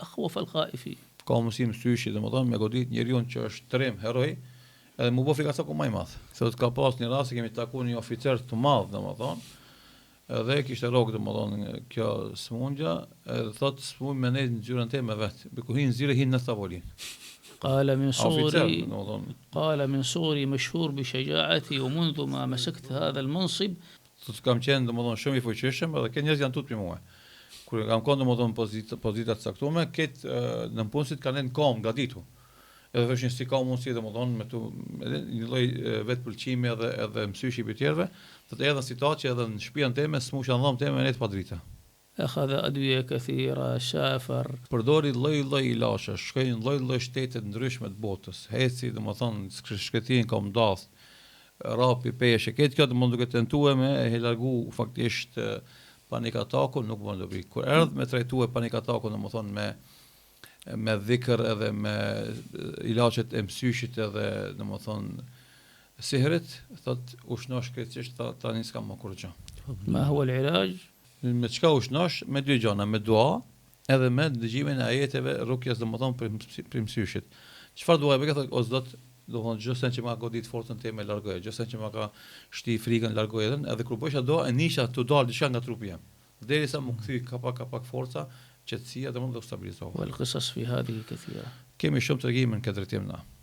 أخوف الخائفين. Ka mundësi mësyshi, domethënë me godit njeriu që është trim, heroj, edhe më bë frikë ku më i madh. Thotë ka pas një rast që kemi takuar një oficer të madh, domethënë, edhe kishte rrok domethënë kjo smundja, edhe thotë smuj me ne në ngjyrën time vet. Ku hin zire hin në tavolinë. قال من صغري domethënë, قال من صغري مشهور بشجاعتي ومنذ ما مسكت هذا المنصب thotë kam qenë domethënë shumë i fuqishëm, edhe këto njerëz janë tutje mua. Kur kam qenë domethënë pozita të caktuar, këtë në punësit kanë në kom gatitu. Edhe thoshin si ka mundësi domethënë me tu edhe një lloj vetë pëlqimi edhe mësyshi i tjerëve, thotë edhe situatë që edhe në shtëpinë time smusha dhëm time ne të padrita. أخذ أدوية كثيرة سافر. Përdori lloj ilashe, shkoi në lloj shtete të ndryshme të botës. Heci domethënë shkëtin ka mdall, rapi peshë, këtë kjo domethënë duke tentuar me e largu faktisht panik atakun, nuk mund të bëj. Kur erdh me trajtue panik atakun domethënë me dhikr edhe me ilaçet e mësyshit edhe domethënë sihrit, thot ushnosh krejtësisht tani s'kam më kurrë. ما هو العلاج؟ Me çka ushnosh? Me dy gjëra, me dua edhe me dëgjimin e ajeteve rukjes domethënë për mësyshit. Çfarë dua bëj thotë o Zot, domethënë çdo sen që ma godit forcën time largoj, çdo sen që ma ka shti frikën largoj edhe kur bëj ato e nisha të dal diçka nga trupi jam. Derisa më kthy kapak forca, qetësia domethënë do stabilizohet. والقصص في هذه كثيرة. Kemi shumë tregime në këtë drejtim na.